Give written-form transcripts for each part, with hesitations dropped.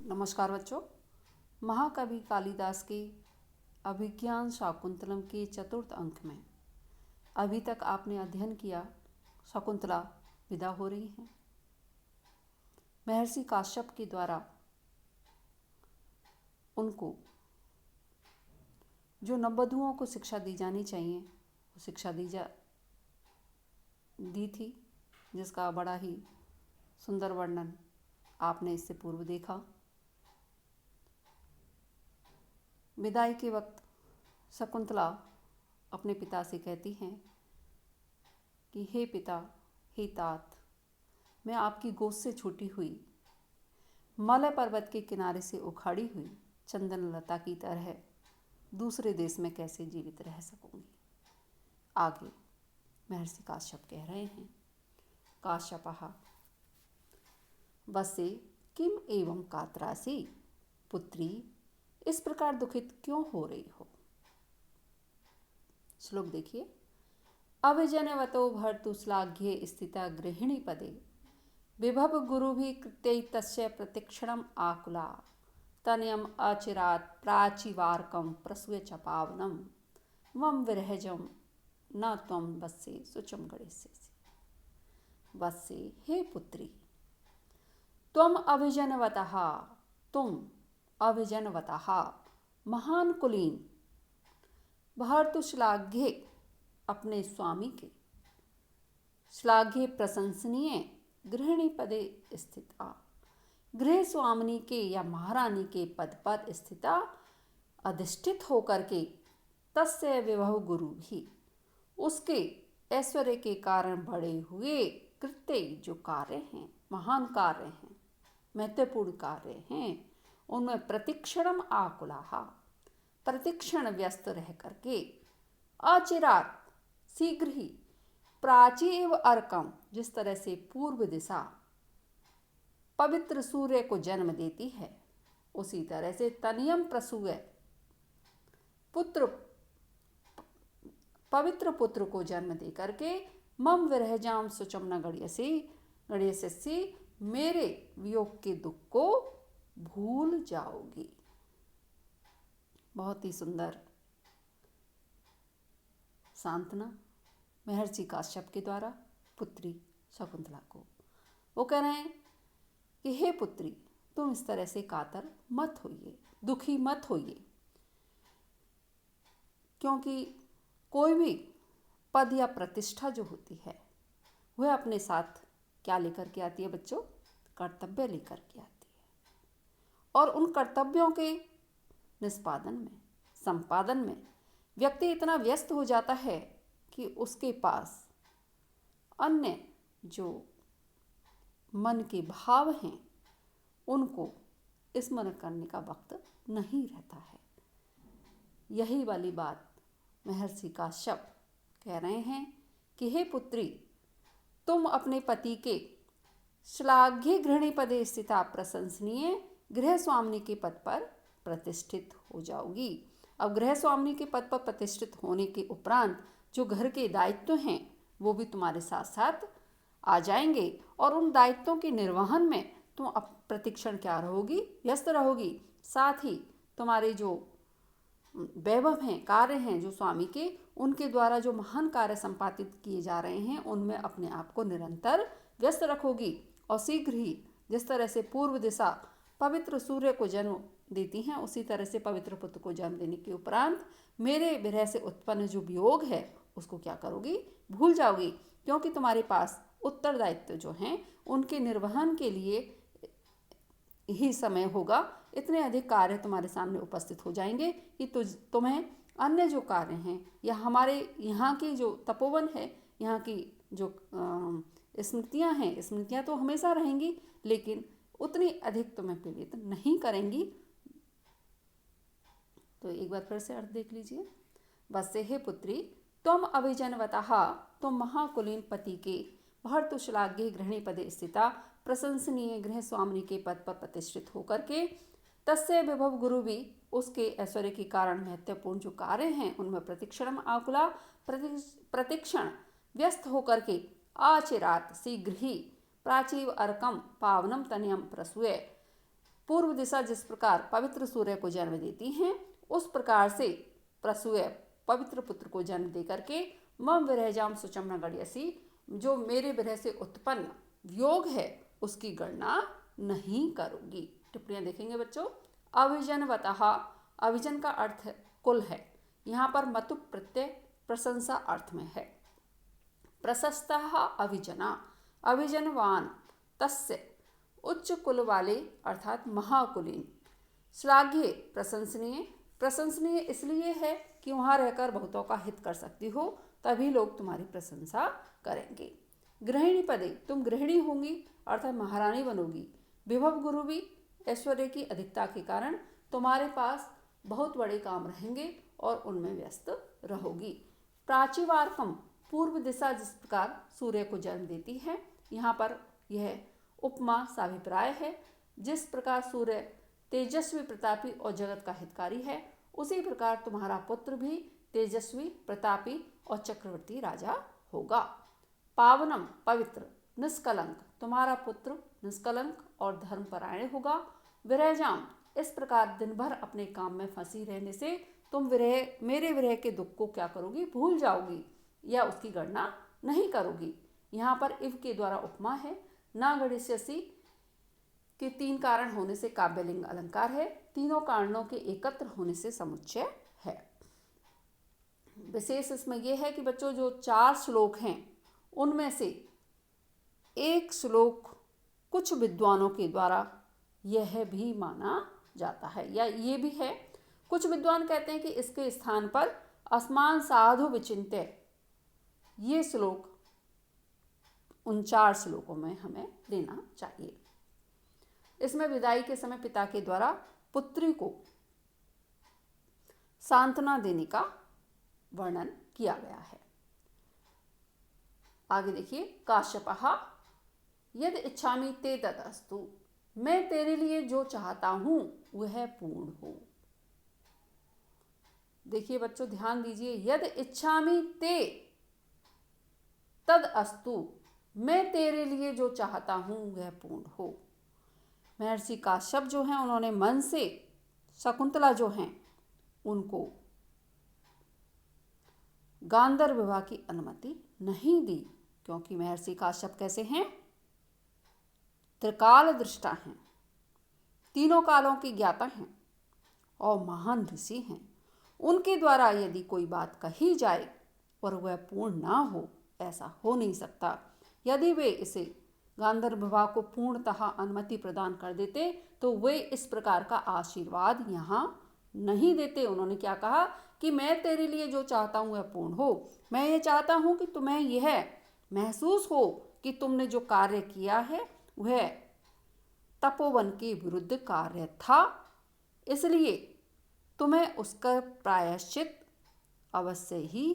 नमस्कार बच्चों। महाकवि कालिदास के अभिज्ञान शाकुंतलम के चतुर्थ अंक में अभी तक आपने अध्ययन किया। शकुंतला विदा हो रही हैं। महर्षि काश्यप के द्वारा उनको जो नववधुओं को शिक्षा दी जानी चाहिए वो शिक्षा दी थी, जिसका बड़ा ही सुंदर वर्णन आपने इससे पूर्व देखा। विदाई के वक्त शकुंतला अपने पिता से कहती हैं कि हे पिता, हे तात, मैं आपकी गोद से छूटी हुई मलय पर्वत के किनारे से उखाड़ी हुई चंदन लता की तरह दूसरे देश में कैसे जीवित रह सकूंगी। आगे महर्षि काश्यप कह रहे हैं, काश्यपः वसे किम एवं कातरासी पुत्री, इस प्रकार दुखित क्यों हो रही हो। श्लोक देखिए। अविजनवतो भर्तुश्लाघ्ये स्थिता गृहिणी पदे विभव गुरुभिः कृत्यै तस्य प्रतिक्षणम् आकुला तनयम् अचिरात् प्राचीवार्कं प्रसूय च पावनं मम विरहजं न त्वं वत्से शुचं गणेष्यसि। वत्से, हे पुत्री, तुम अभिजनवतः महान कुलीन भर्तुश्लाघ्ये, अपने स्वामी के श्लाघ्ये प्रशंसनीय गृहिणी पदे स्थिता, गृह स्वामिनी के या महारानी के पद पर स्थिता अधिष्ठित होकर के तस्य विभव गुरु भी, उसके ऐश्वर्य के कारण बड़े हुए कृत्य, जो कार्य हैं, महान कार्य हैं, महत्वपूर्ण कार्य हैं, उनमें प्रतिक्षणम आकुलाहा, प्रतिक्षण व्यस्त रह करके, अचिरात, शीघ्र ही, प्राचीव अर्कम, जिस तरह से पूर्व दिशा पवित्र सूर्य को जन्म देती है, उसी तरह से तनियम प्रसूय, पवित्र पुत्र को जन्म दे करके, मम विरहजाम शुचम न गणेष्यसि, मेरे वियोग के दुख को भूल जाओगी। बहुत ही सुंदर सांत्वना महर्षि काश्यप के द्वारा पुत्री शकुंतला को। वो कह रहे हैं कि हे पुत्री, तुम इस तरह से कातर मत होइए, दुखी मत होइए, क्योंकि कोई भी पद या प्रतिष्ठा जो होती है वह अपने साथ क्या लेकर के आती है बच्चों? कर्तव्य लेकर के आती है। और उन कर्तव्यों के निष्पादन में, संपादन में व्यक्ति इतना व्यस्त हो जाता है कि उसके पास अन्य जो मन के भाव हैं उनको स्मरण करने का वक्त नहीं रहता है। यही वाली बात महर्षि काश्यप कह रहे हैं कि हे पुत्री, तुम अपने पति के श्लाघ्य गृहिणी पदे स्थिता प्रशंसनीय गृह स्वामिनी के पद पर प्रतिष्ठित हो जाओगी। अब गृह स्वामिनी के पद पर प्रतिष्ठित होने के उपरांत जो घर के दायित्व हैं वो भी तुम्हारे साथ साथ आ जाएंगे, और उन दायित्वों के निर्वहन में तुम प्रतिक्षण क्या रहोगी? व्यस्त रहोगी। साथ ही तुम्हारे जो वैभव हैं, कार्य हैं जो स्वामी के, उनके द्वारा जो महान कार्य संपादित किए जा रहे हैं उनमें अपने आप को निरंतर व्यस्त रखोगी। और शीघ्र ही जिस तरह से पूर्व दिशा पवित्र सूर्य को जन्म देती हैं, उसी तरह से पवित्र पुत्र को जन्म देने के उपरांत मेरे विरह से उत्पन्न जो वियोग है उसको क्या करोगी? भूल जाओगी, क्योंकि तुम्हारे पास उत्तरदायित्व जो हैं उनके निर्वहन के लिए ही समय होगा। इतने अधिक कार्य तुम्हारे सामने उपस्थित हो जाएंगे कि तुम्हें अन्य जो कार्य हैं या हमारे यहाँ की जो तपोवन है, यहाँ की जो स्मृतियाँ हैं, स्मृतियाँ तो हमेशा रहेंगी, लेकिन उतनी अधिक तुम्हें पीड़ित नहीं करेंगी। तो एक बार फिर से अर्थ देख लीजिए। वत्से, हे पुत्री, तुम अभिजनवतः, तुम महाकुलीन पति के भर्तुश्लाघ्ये गृहिणी पदे स्थिता प्रशंसनीय गृह स्वामिनी के पद पर प्रतिष्ठित होकर के, तस्य विभव गुरु भी, उसके ऐश्वर्य के कारण महत्वपूर्ण जो कार्य हैं उनमें प्रतिक्षण आकुला, प्रतिक्षण व्यस्त होकर के, आचिरात, शीघ्र ही, प्राचीव अर्कम पावनम तनयम प्रसूय, पूर्व दिशा जिस प्रकार पवित्र सूर्य को जन्म देती हैं, उस प्रकार से प्रसूय पवित्र पुत्र को जन्म दे करके मम विरहजाम सुचम न गणयसी, जो मेरे विरह से उत्पन्न वियोग है उसकी गणना नहीं करूँगी। टिप्पणियाँ देखेंगे बच्चों। अविजनवतः, अविजन का अर्थ कुल है, यहाँ पर मतु प्रत्यय प्रशंसा अर्थ में है। प्रशस्तः अविजना, अविजनवान, तस्य उच्च कुल वाले अर्थात महाकुलीन। श्लाघ्य प्रशंसनीय, प्रशंसनीय इसलिए है कि वहाँ रहकर बहुतों का हित कर सकती हो, तभी लोग तुम्हारी प्रशंसा करेंगे। गृहिणी पदे, तुम गृहिणी होंगी अर्थात महारानी बनोगी। विभव गुरु भी, ऐश्वर्य की अधिकता के कारण तुम्हारे पास बहुत बड़े काम रहेंगे और उनमें व्यस्त रहोगी। प्राचीवार्कम, पूर्व दिशा जिस प्रकार सूर्य को जन्म देती है, यहाँ पर यह उपमा साभिप्राय है। जिस प्रकार सूर्य तेजस्वी प्रतापी और जगत का हितकारी है, उसी प्रकार तुम्हारा पुत्र भी तेजस्वी प्रतापी और चक्रवर्ती राजा होगा। पावनम, पवित्र, निष्कलंक, तुम्हारा पुत्र निष्कलंक और धर्मपरायण होगा। विरहजाम, इस प्रकार दिन भर अपने काम में फंसी रहने से तुम मेरे विरह के दुख को क्या करोगी, भूल जाओगी या उसकी गणना नहीं करोगी। यहाँ पर इव के द्वारा उपमा है। ना गणिष्यसि के 3 कारण होने से काव्यलिंग अलंकार है, तीनों कारणों के एकत्र होने से समुच्चय है। विशेष इसमें यह है कि बच्चों जो 4 श्लोक हैं उनमें से एक श्लोक कुछ विद्वानों के द्वारा यह भी माना जाता है, या ये भी है, कुछ विद्वान कहते हैं कि इसके स्थान पर अस्मान साधु विचिन्त्य, ये श्लोक उन 4 श्लोकों में हमें लेना चाहिए। इसमें विदाई के समय पिता के द्वारा पुत्री को सांत्वना देने का वर्णन किया गया है। आगे देखिए, काश्यपः यद इच्छामि ते तदस्तु, मैं तेरे लिए जो चाहता हूं वह पूर्ण हो। देखिए बच्चों ध्यान दीजिए, यद इच्छामि ते तद अस्तु, मैं तेरे लिए जो चाहता हूं वह पूर्ण हो। महर्षि काश्यप जो हैं उन्होंने मन से शकुंतला जो हैं उनको गांधर्व विवाह की अनुमति नहीं दी, क्योंकि महर्षि काश्यप कैसे हैं, त्रिकाल दृष्टा हैं, तीनों कालों के ज्ञाता हैं और महान ऋषि हैं। उनके द्वारा यदि कोई बात कही जाए और वह पूर्ण ना हो, ऐसा हो नहीं सकता। यदि वे इसे गांधर्व विवाह को पूर्णतः अनुमति प्रदान कर देते तो वे इस प्रकार का आशीर्वाद यहाँ नहीं देते। उन्होंने क्या कहा कि मैं तेरे लिए जो चाहता हूँ वह पूर्ण हो। मैं ये चाहता हूँ कि तुम्हें यह महसूस हो कि तुमने जो कार्य किया है वह तपोवन के विरुद्ध कार्य था, इसलिए तुम्हें उसका प्रायश्चित अवश्य ही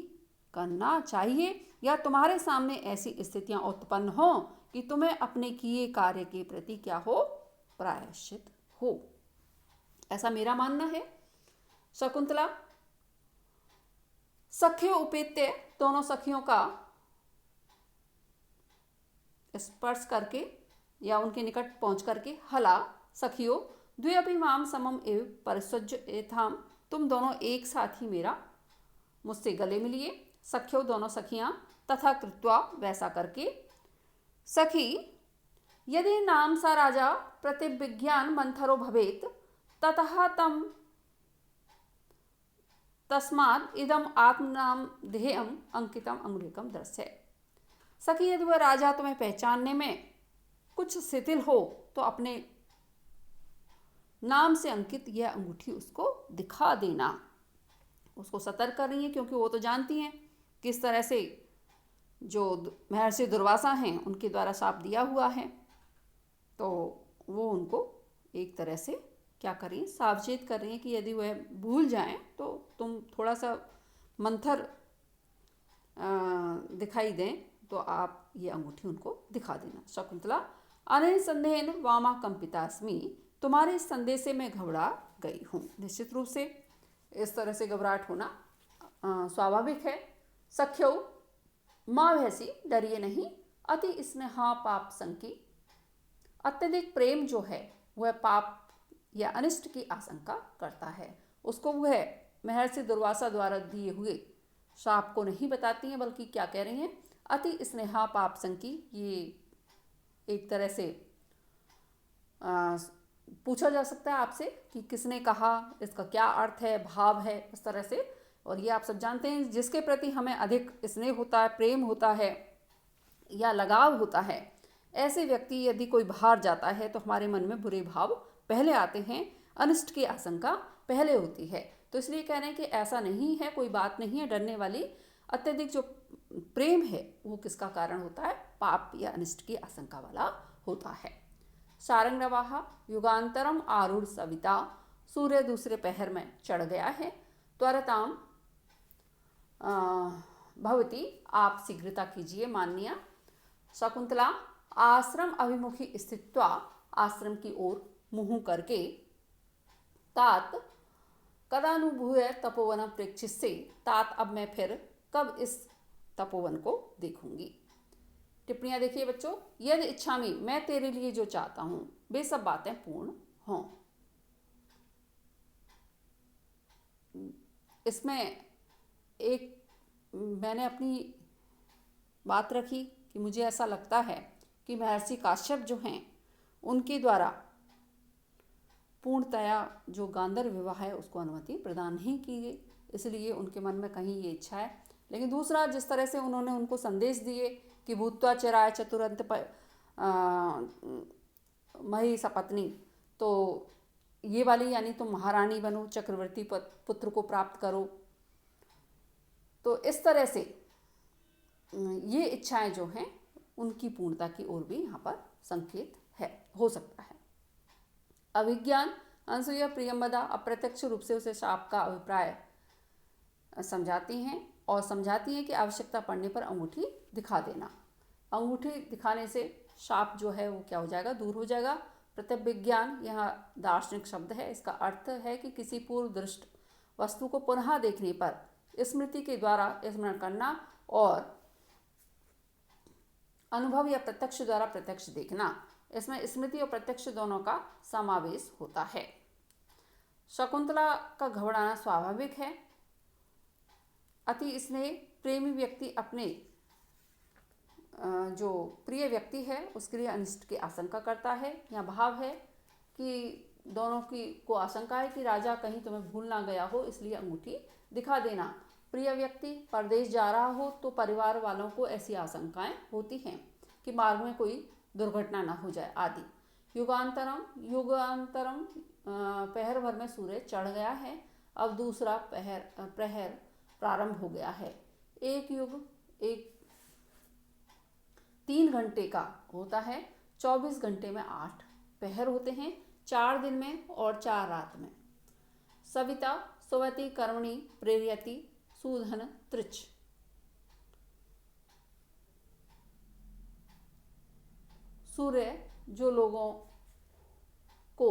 करना चाहिए, या तुम्हारे सामने ऐसी स्थितियां उत्पन्न हो कि तुम्हें अपने किए कार्य के प्रति क्या हो, प्रायश्चित हो। ऐसा मेरा मानना है। शकुंतला सख्यो उपेत्य, दोनों सखियों का स्पर्श करके या उनके निकट पहुंच करके, हला सखियो द्वयपि माम समम एव परिस्वज्य एथाम, तुम दोनों एक साथ ही मेरा मुझसे गले मिलिए। सख्यो दोनों सखियां, तथा कृत्वा वैसा करके। सखी यदि नाम सा राजा प्रतिविज्ञान मंथरो भवेत ततः तम तस्माद इदम आत्मनाम ध्येयम अंकितम अंगुलिकम दृश्य। सखी यदि वह राजा तुम्हें पहचानने में कुछ शिथिल हो तो अपने नाम से अंकित यह अंगूठी उसको दिखा देना। उसको सतर्क कर रही है, क्योंकि वो तो जानती हैं किस तरह से जो महर्षि दुर्वासा हैं उनके द्वारा शाप दिया हुआ है, तो वो उनको एक तरह से क्या करें, सावचेत कर रही हैं कि यदि वह भूल जाएं तो तुम थोड़ा सा मंथर दिखाई दें तो आप ये अंगूठी उनको दिखा देना। शकुंतला अनेन संदेहन वामा कंपितास्मि, तुम्हारे इस संदेह से मैं घबरा गई हूँ। निश्चित रूप से इस तरह से घबराहट होना स्वाभाविक है। सख्यो माँ भैसी, डरिए नहीं। अति स्नेहा पाप संकी, अत्यधिक प्रेम जो है वह पाप या अनिष्ट की आशंका करता है। उसको वह महर्षि दुर्वासा द्वारा दिए हुए शाप को नहीं बताती हैं, बल्कि क्या कह रही हैं, अति स्नेहा पाप संकी। ये एक तरह से पूछा जा सकता है आपसे कि किसने कहा, इसका क्या अर्थ है, भाव है, इस तरह से। और ये आप सब जानते हैं, जिसके प्रति हमें अधिक स्नेह होता है, प्रेम होता है या लगाव होता है, ऐसे व्यक्ति यदि कोई बाहर जाता है तो हमारे मन में बुरे भाव पहले आते हैं, अनिष्ट की आशंका पहले होती है। तो इसलिए कह रहे हैं कि ऐसा नहीं है, कोई बात नहीं है डरने वाली। अत्यधिक जो प्रेम है वो किसका कारण होता है, पाप या अनिष्ट की आशंका वाला होता है। सारंगवाहा युगांतरम आरूढ़ सविता, सूर्य दूसरे पहर में चढ़ गया है। त्वरताम भवती, आप शीघ्रता कीजिए माननीय। शकुंतला आश्रम अभिमुखी स्थित्वा, आश्रम की ओर मुंह करके, तात कदानुभूय तपोवन प्रेक्षिष्ये, तात अब मैं फिर कब इस तपोवन को देखूंगी। टिप्पणियां देखिए बच्चों, यदि इच्छामि, मैं तेरे लिए जो चाहता हूं वे सब बातें पूर्ण हों। इसमें एक मैंने अपनी बात रखी कि मुझे ऐसा लगता है कि महर्षि काश्यप जो हैं उनके द्वारा पूर्णतया जो गांधर्व विवाह है उसको अनुमति प्रदान नहीं की गई, इसलिए उनके मन में कहीं ये इच्छा है। लेकिन दूसरा, जिस तरह से उन्होंने उनको संदेश दिए कि भूत्वा चिराय चतुरंत मही सपत्नी, तो ये वाली यानी तुम महारानी बनो, चक्रवर्ती पुत्र को प्राप्त करो, तो इस तरह से ये इच्छाएं जो हैं उनकी पूर्णता की ओर भी यहाँ पर संकेत है, हो सकता है। अभिज्ञान अनसुईया प्रियंवदा अप्रत्यक्ष रूप से उसे शाप का अभिप्राय समझाती हैं और समझाती हैं कि आवश्यकता पड़ने पर अंगूठी दिखा देना। अंगूठी दिखाने से शाप जो है वो क्या हो जाएगा, दूर हो जाएगा। प्रत्यभिज्ञान यहाँ दार्शनिक शब्द है, इसका अर्थ है कि किसी पूर्व दृष्ट वस्तु को पुनः देखने पर स्मृति के द्वारा स्मरण करना और अनुभव या प्रत्यक्ष द्वारा प्रत्यक्ष देखना। इसमें स्मृति और प्रत्यक्ष दोनों का समावेश होता है। शकुंतला का घबराना स्वाभाविक है। अति स्नेह प्रेमी व्यक्ति अपने जो प्रिय व्यक्ति है उसके लिए अनिष्ट की आशंका करता है। यहाँ भाव है कि दोनों की को आशंका है कि राजा कहीं तुम्हें भूल ना गया हो, इसलिए अंगूठी दिखा देना। प्रिय व्यक्ति परदेश जा रहा हो तो परिवार वालों को ऐसी आशंकाएं होती हैं कि मार्ग में कोई दुर्घटना ना हो जाए आदि। युगांतरम पहर भर में सूर्य चढ़ गया है, अब दूसरा प्रहर प्रारंभ हो गया है। एक युग एक 3 घंटे का होता है, 24 घंटे में 8 पहर होते हैं, 4 दिन में और 4 रात में। सविता सुवती कर्मणि प्रेरयति सूधन त्रिच, सूर्य जो लोगों को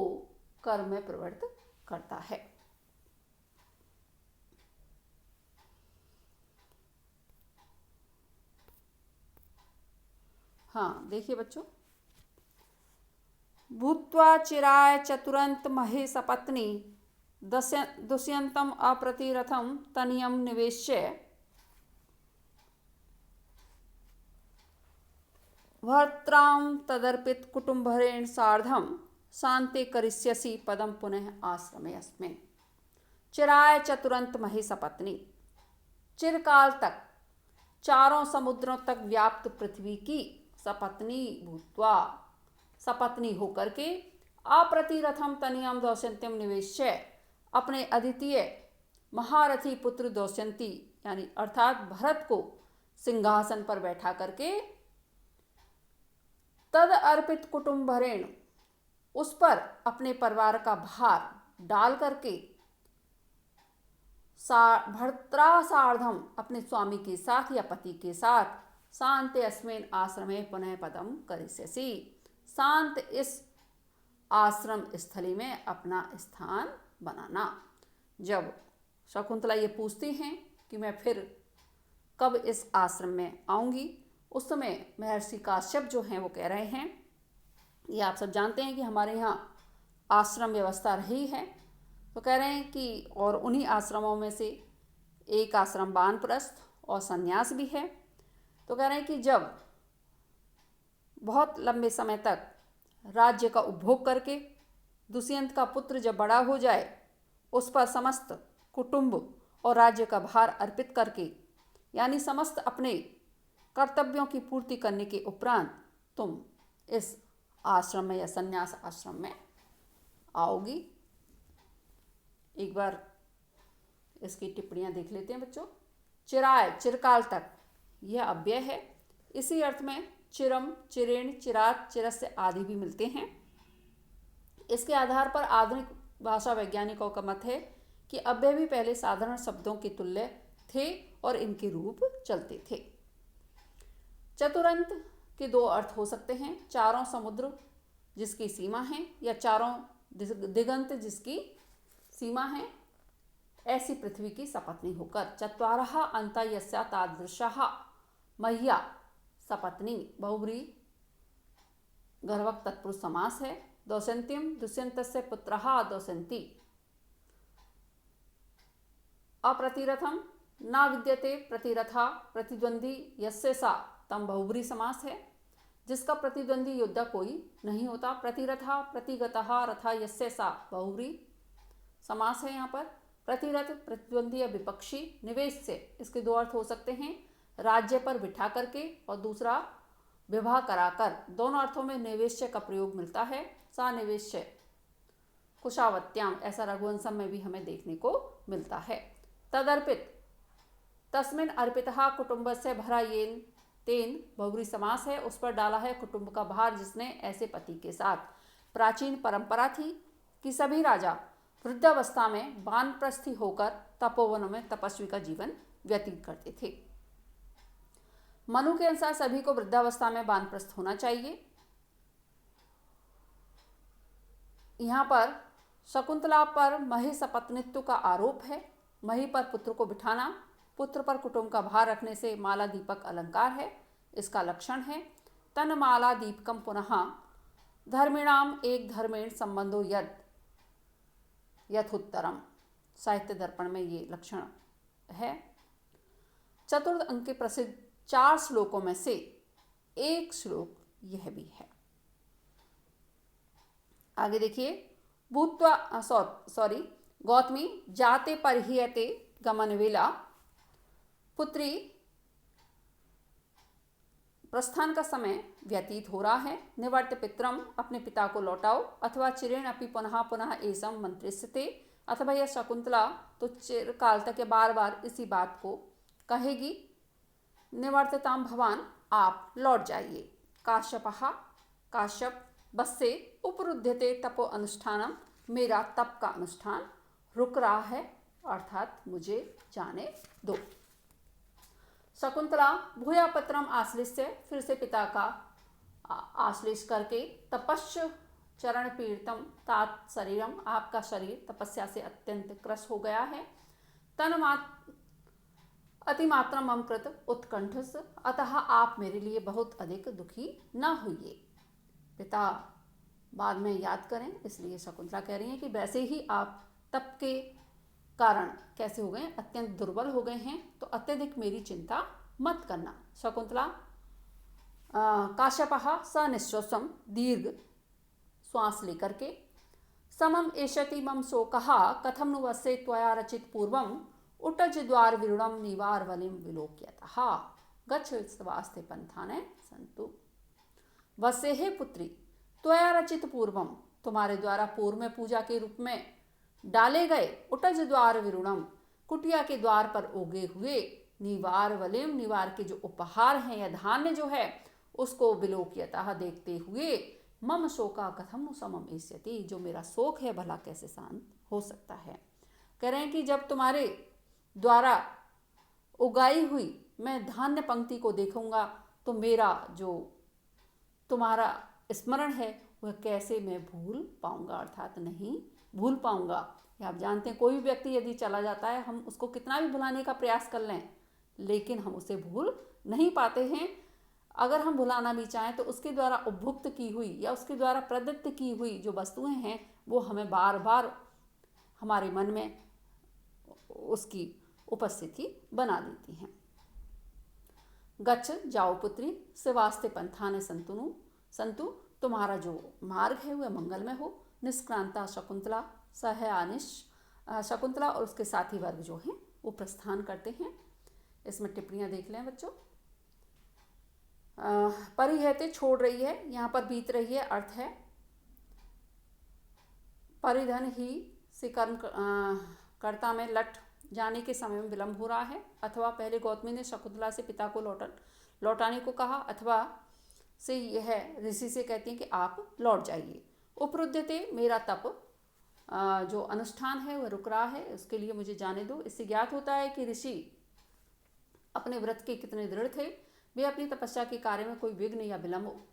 कर्म में प्रवृत्त करता है। हाँ देखिए बच्चों, भूत्वा चिराय चतुरंत महे सपत्नी, दुष्यंतम अप्रतिरथम तनियम निवेश्य, भर्त्रां तदर्पित कुटुंबरेण सार्धम शांते करिष्यसि पदम पुनः आश्रमे अस्मिन्। चिराय चतुरंत महे सपत्नी, चिरकाल तक चारों समुद्रों तक व्याप्त पृथ्वी की सपत्नी भूत्वा, सपत्नी होकर के, अप्रतिरथम तनियम दौश्यंत्यम निवेश्य, अपने अद्वितीय महारथी पुत्र दौश्यंती यानी अर्थात भरत को सिंहासन पर बैठा करके, तद अर्पित कुटुंबरेण, उस पर अपने परिवार का भार डाल करके, भर्त्रा सार्धम, अपने स्वामी के साथ या पति के साथ, शांति अस्मिन् आश्रमे पुनः पदम करिष्यसि, शांत इस आश्रम स्थली में अपना स्थान बनाना। जब शकुंतला ये पूछती हैं कि मैं फिर कब इस आश्रम में आऊँगी, उस समय महर्षि काश्यप जो हैं वो कह रहे हैं, ये आप सब जानते हैं कि हमारे यहाँ आश्रम व्यवस्था रही है। तो कह रहे हैं कि और उन्हीं आश्रमों में से एक आश्रम वानप्रस्थ और संन्यास भी है। तो कह रहे हैं कि जब बहुत लंबे समय तक राज्य का उपभोग करके दुष्यंत का पुत्र जब बड़ा हो जाए, उस पर समस्त कुटुंब और राज्य का भार अर्पित करके, यानी समस्त अपने कर्तव्यों की पूर्ति करने के उपरांत तुम इस आश्रम में या संन्यास आश्रम में आओगी। एक बार इसकी टिप्पणियां देख लेते हैं बच्चों। चिराय, चिरकाल तक, यह अव्यय है। इसी अर्थ में चिरम, चिरेण, चिरात, चिरस्य आदि भी मिलते हैं। इसके आधार पर आधुनिक भाषा वैज्ञानिकों का मत है कि अव्यय भी पहले साधारण शब्दों के तुल्य थे और इनके रूप चलते थे। चतुरंत के दो अर्थ हो सकते हैं, चारों समुद्र जिसकी सीमा है या चारों दिगंत जिसकी सीमा है, ऐसी पृथ्वी की सपत्नी होकर। चत्वारः अन्ता यस्या तादृशः मह्या सपत्नी, बहुब्री गर्भक तत्पुरुष समास है। दोषंत्यम, दुष्यन्तस्य पुत्रः दोषंती। अप्रतिरथम न विद्यते प्रतिरथा प्रतिद्वंदी यस्य सा, तम बहुब्री समास है, जिसका प्रतिद्वंदी योद्धा कोई नहीं होता। प्रतिरथा प्रतिगतः रथा यस्य सा, बहुब्री समास है। यहाँ पर प्रतिरथ प्रतिद्वंदी या विपक्षी। निवेश से इसके दो अर्थ हो सकते हैं, राज्य पर बिठा करके और दूसरा विवाह कराकर। दोनों अर्थों में निवेश्य का प्रयोग मिलता है। सा निवेश्य कुशावत्याम, ऐसा रघुवंशम में भी हमें देखने को मिलता है। तदर्पित, तस्मिन अर्पितः कुटुंबस्य भरा येन तेन, बहुब्री समास है, उस पर डाला है कुटुंब का भार जिसने ऐसे पति के साथ। प्राचीन परंपरा थी कि सभी राजा वृद्धावस्था में वानप्रस्थी होकर तपोवनों में तपस्वी का जीवन व्यतीत करते थे। मनु के अनुसार सभी को वृद्धावस्था में वानप्रस्थ होना चाहिए। यहाँ पर शकुंतला पर मही सपत्नित्व का आरोप है। मही पर पुत्र को बिठाना, पुत्र पर कुटुंब का भार रखने से माला दीपक अलंकार है, इसका लक्षण है। तन माला दीपकम पुनः धर्मिणाम एक धर्मेण संबंधो यद यथोत्तरम, साहित्य दर्पण में ये लक्षण है। चतुर्थ अंक के प्रसिद्ध 4 श्लोकों में से एक श्लोक यह भी है। आगे देखिए। भूत्वा गौतमी जाते परिह्यते गमन वेला, पुत्री प्रस्थान का समय व्यतीत हो रहा है। निवर्त पित्रम, अपने पिता को लौटाओ। अथवा चिरेण अपि पुनः पुनः एसम मंत्रिस्यते, अथवा यह शकुंतला तो चिरकाल तक बार बार इसी बात को कहेगी। निवर्तताम भवान, आप लौट जाइए। काश्यपः, काश्यप बस्से उपरुध्यते तपो अनुष्ठानम, मेरा तप का अनुष्ठान रुक रहा है, अर्थात मुझे जाने दो। शकुंतला भूया पत्रम आश्लिष्य, फिर से पिता का आश्लेष करके। तपस्व चरण पीड़ितम तात शरीरम, आपका शरीर तपस्या से अत्यंत क्रश हो गया है। अतिमात्रम मम कृत उत्कंठस, अतः आप मेरे लिए बहुत अधिक दुखी न होइए। पिता बाद में याद करें, इसलिए शकुंतला कह रही हैं कि वैसे ही आप तप के कारण कैसे हो गए, अत्यंत दुर्बल हो गए हैं, तो अत्यधिक मेरी चिंता मत करना। शकुंतला काश्यपः सनिश्वासम, दीर्घ श्वास लेकर के। समम एषति मम शोकः कथम नु वस्य त्वया रचित पूर्वम, उटज द्वार विरुणम निवार वलिम विलोक्यतः, गच्छ स्वास्थे पंथाने संतु। वस्य, हे पुत्री, त्वया रचित पूर्वम, तुम्हारे द्वारा पूर्व में पूजा के रूप में डाले गए, उटज द्वार विरुणम, कुटिया के द्वार पर उगे हुए, निवार वलिम, निवार के जो उपहार हैं या धान्य जो है उसको विलोक्यतः देखते हुए, मम शोका कथम समम एष्यति, जो मेरा शोक है भला कैसे शांत हो सकता है। कह रहे हैं कि जब तुम्हारे द्वारा उगाई हुई मैं धान्य पंक्ति को देखूंगा तो मेरा जो तुम्हारा स्मरण है वह कैसे मैं भूल पाऊंगा, अर्थात नहीं भूल पाऊंगा। आप जानते हैं कोई भी व्यक्ति यदि चला जाता है, हम उसको कितना भी भुलाने का प्रयास कर लें लेकिन हम उसे भूल नहीं पाते हैं। अगर हम भुलाना भी चाहें तो उसके द्वारा उपभुक्त की हुई या उसके द्वारा प्रदत्त की हुई जो वस्तुएं हैं वो हमें बार बार हमारे मन में उसकी उपस्थिति बना देती हैं। गच्छ जाओ पुत्री सेवास्ते पंथाने संतुनु संतु, तुम्हारा जो मार्ग है वह मंगलमय हो। निष्क्रांता शकुंतला सहयानिश, शकुंतला और उसके साथी वर्ग जो हैं वो प्रस्थान करते हैं। इसमें टिप्पणियाँ देख लें बच्चों। परिहते छोड़ रही है, यहाँ पर बीत रही है अर्थ है परिधन ही से कर्म कर्ता में लट जाने के समय में विलंब हो रहा है, अथवा पहले गौतमी ने शकुंतला से पिता को लौटाने को कहा, अथवा से यह ऋषि से कहती हैं कि आप लौट जाइए। उपरुद्यते, मेरा तप जो अनुष्ठान है वह रुक रहा है, उसके लिए मुझे जाने दो। इससे ज्ञात होता है कि ऋषि अपने व्रत के कितने दृढ़ थे। वे अपनी तपस्या के कार्य में कोई विघ्न या विलंब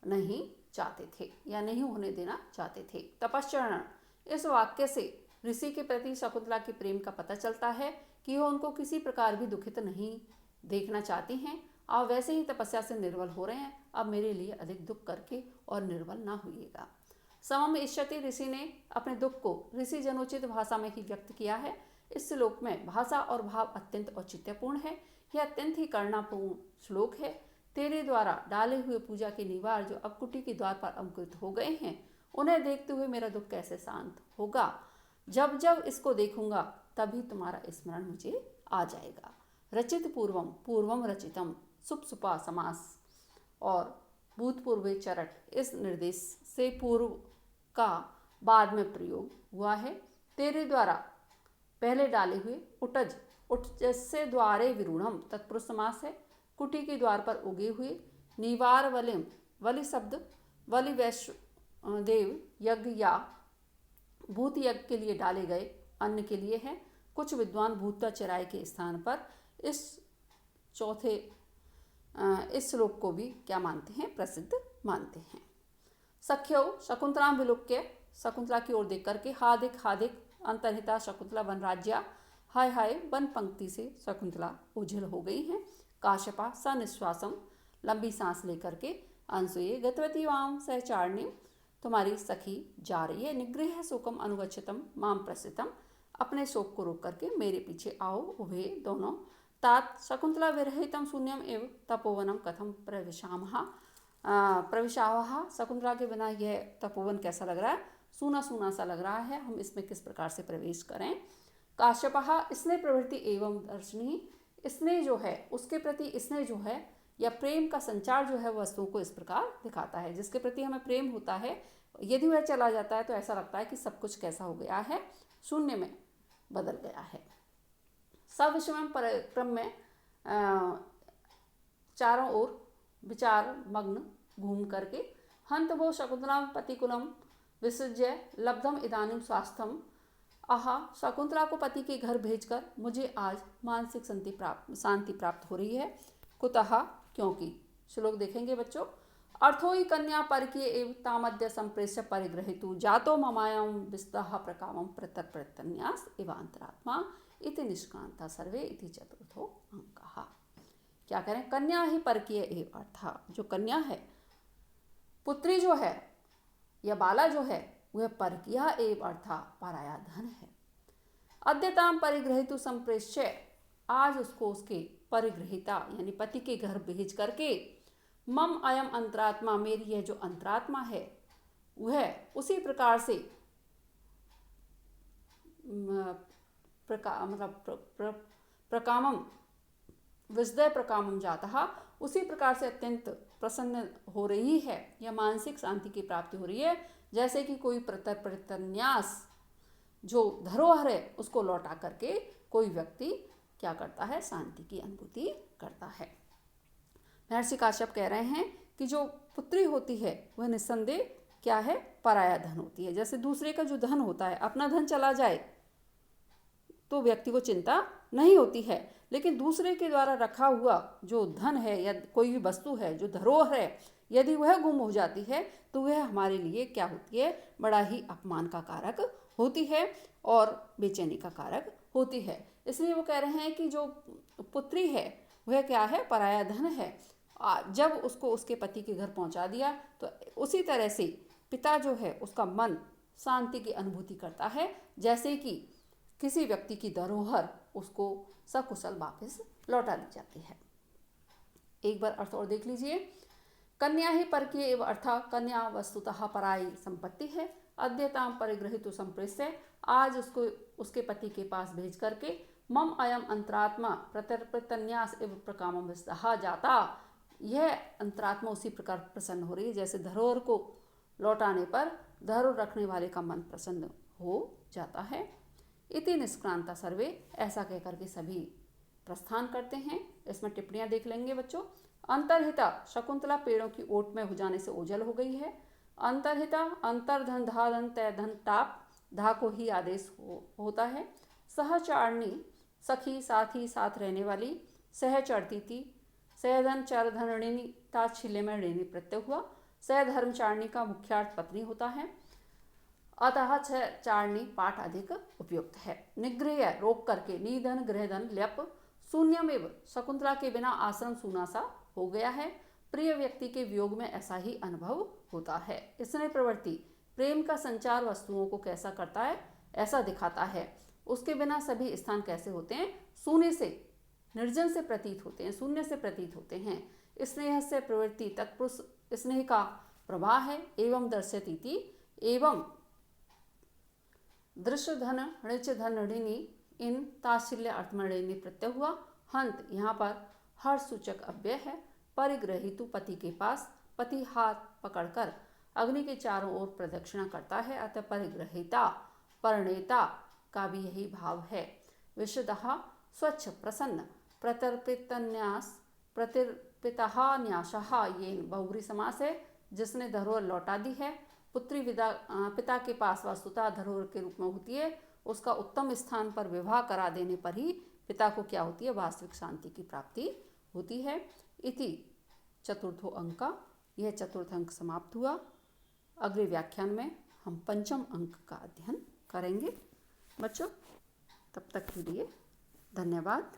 नहीं चाहते थे या नहीं होने देना चाहते थे। तपश्चरण, इस वाक्य से ऋषि के प्रति शकुंतला के प्रेम का पता चलता है कि वह उनको किसी प्रकार भी दुखित नहीं देखना चाहती हैं। आप वैसे ही तपस्या से निर्बल हो रहे हैं, अब मेरे लिए अधिक दुख करके और निर्बल ना होइएगा। समम इष्यति, ऋषि ने अपने दुख को ऋषि जनोचित भाषा में ही व्यक्त किया है। इस श्लोक में भाषा और भाव अत्यंत औचित्यपूर्ण है। यह अत्यंत ही करुणापूर्ण श्लोक है। तेरे द्वारा डाले हुए पूजा के निवार जो अब कुटी के द्वार पर अंकुरित हो गए हैं, उन्हें देखते हुए मेरा दुख कैसे शांत होगा। जब जब इसको देखूंगा तभी तुम्हारा स्मरण मुझे आ जाएगा। रचित पूर्वम पूर्वम रचितम, सुप सुपा समास और भूतपूर्वे चरट, इस निर्देश से पूर्व का बाद में प्रयोग हुआ है। तेरे द्वारा पहले डाले हुए उटज, उटजस्य द्वारे विरूढ़म तत्पुरुष समास है। कुटी के द्वार पर उगे हुए। निवार वलिम, वलि शब्द वलि वैश्व देव यज्ञ या भूत यज्ञ के लिए डाले गए अन्न के लिए है। कुछ विद्वान भूता चिराय के स्थान पर इस श्लोक को भी क्या मानते हैं, प्रसिद्ध मानते हैं। सख्यो शकुंतला विलोक्य, शकुंतला की ओर देख करके, हादिक हादिक अंतर्हिता शकुंतला वन राज्या, हाय हाय वन पंक्ति से शकुंतला ओझल हो गई हैं। काश्यपा सनिश्वासम, लंबी सांस लेकर के, अंसुये गतवती वाम सहचारणी, तुम्हारी सखी जा रही है। निगृह शोकम अनुगच्छतम माम प्रसितम, अपने शोक को रोक करके मेरे पीछे आओ उभे दोनों। तात शकुंतला विरहितम शून्यम एव तपोवनम कथम प्रविशावहा, शकुंतला के बिना यह तपोवन कैसा लग रहा है, सूना सूना सा लग रहा है, हम इसमें किस प्रकार से प्रवेश करें। काश्यपहा स्नेह प्रवृत्ति एवं दर्शनी, स्नेह जो है उसके प्रति स्नेह जो है या प्रेम का संचार जो है वस्तुओं को इस प्रकार दिखाता है। जिसके प्रति हमें प्रेम होता है, यदि वह चला जाता है तो ऐसा लगता है कि सब कुछ कैसा हो गया है, शून्य में बदल गया है। सब विषम क्रम में चारों ओर विचार मग्न घूम करके, हंत वो शकुंतला पतिकुलम विसृज्य लब्धम इदानीम स्वास्थ्यम, आहा शकुंतला को पति के घर भेजकर मुझे आज मानसिक शांति प्राप्त हो रही है। कुतः, क्योंकि, श्लोक देखेंगे बच्चों। अर्थो ही कन्या परकीय एव तामद्य संप्रेष्य परिग्रहितु जातो ममायां विस्तः प्रकामं प्रत्यन्यास एवांतरात्मा इति निष्क्रांता सर्वे इति चतुर्थो अंकः। क्या करें, कन्या ही परकीय एव, अर्थात जो कन्या है, पुत्री जो है या बाला जो है वह परकीय एव अर्थात पराया धन है। अद्यताम परिग्रहितु संप्रेष्य, आज उसको उसके परिग्रहिता यानी पति के घर भेज करके, मम अयम अंतरात्मा, मेरी यह जो अंतरात्मा है वह उसी प्रकार से प्रकामम विस्दय प्रकामम जाता, उसी प्रकार से अत्यंत प्रसन्न हो रही है या मानसिक शांति की प्राप्ति हो रही है, जैसे कि कोई प्रत्यन्यास जो धरोहर है उसको लौटा करके कोई व्यक्ति क्या करता है, शांति की अनुभूति करता है। महर्षि काश्यप कह रहे हैं कि जो पुत्री होती है वह निस्संदेह क्या है, पराया धन होती है। जैसे दूसरे का जो धन होता है, अपना धन चला जाए तो व्यक्ति को चिंता नहीं होती है, लेकिन दूसरे के द्वारा रखा हुआ जो धन है या कोई भी वस्तु है जो धरोहर है, यदि वह गुम हो जाती है तो वह हमारे लिए क्या होती है, बड़ा ही अपमान का कारक होती है और बेचैनी का कारक होती है। इसलिए वो कह रहे हैं कि जो पुत्री है वह क्या है, पराया धन है। जब उसको उसके पति के घर पहुंचा दिया तो उसी तरह से पिता जो है उसका मन शांति की अनुभूति करता है, जैसे कि किसी व्यक्ति की धरोहर उसको सकुशल वापस लौटा दी जाती है। एक बार अर्थ और देख लीजिए। कन्या ही परकीय एवं अर्थात कन्या वस्तुतः पराई संपत्ति है। अद्यताम परिगृहित संप्रेष्य, आज उसको उसके पति के पास भेज करके मम अयम अंतरात्मा प्रत्यर्पितन्यास एवं प्रकामम विस्दहा जाता, यह अंतरात्मा उसी प्रकार प्रसन्न हो रही है जैसे धरोहर को लौटाने पर धरोहर रखने वाले का मन प्रसन्न हो जाता है। इति निष्क्रांता सर्वे, ऐसा कहकर के सभी प्रस्थान करते हैं। इसमें टिप्पणियां देख लेंगे बच्चों। अंतर्हिता, शकुंतला पेड़ों की ओट में हो जाने से ओझल हो गई है। अंतर्हिता, अंतर्धन धा धन तय धन टाप, धा को ही आदेश होता है। सहचारणी, सखी साथी साथ रहने वाली। सहचरती थी, सहधन चरधनिणी, ताच्छिल्य में ऋणी प्रत्यय हुआ। सहधर्मचारिणी का मुख्यार्थ पत्नी होता है, अतः चारणी पाठ अधिक उपयुक्त है। निग्रह, रोक करके। निधन गृहधन ल्यप। शून्यमेव, शकुंतला के बिना आश्रम सूना सा हो गया है। प्रिय व्यक्ति के वियोग में ऐसा ही अनुभव होता है। स्नेह प्रवृत्ति, प्रेम का संचार वस्तुओं को कैसा करता है ऐसा दिखाता है। उसके बिना सभी स्थान कैसे होते हैं, शून्य से, निर्जन से प्रतीत होते हैं, शून्य से प्रतीत होते हैं। स्नेह से प्रवृत्ति तत्पुरुष स्नेह का प्रवाह है। एवं दर्शयती, एवं दृश्य धन ऋच धन ऋणी, इन ताच्छिल्य अर्थ में ऋणी प्रत्यय हुआ। हंत, यहाँ पर हर सूचक अव्यय है। परिग्रहितु, पति के पास। पति हाथ पकड़कर अग्नि के चारों ओर प्रदक्षिणा करता है, अतः परिग्रहिता परिणेता का भी यही भाव है। विशुद्धः, स्वच्छ प्रसन्न। प्रत्यर्पितन्यास, प्रत्यर्पितः न्यासः, ये बहुब्री समास है, जिसने धरोहर लौटा दी है। पुत्री विदा पिता के पास वस्तुतः धरोहर के रूप में होती है। उसका उत्तम स्थान पर विवाह करा देने पर ही पिता को क्या होती है, वास्तविक शांति की प्राप्ति होती है। इति चतुर्थो अंक, यह चतुर्थ अंक समाप्त हुआ। अगले व्याख्यान में हम पंचम अंक का अध्ययन करेंगे बच्चों। तब तक के लिए धन्यवाद।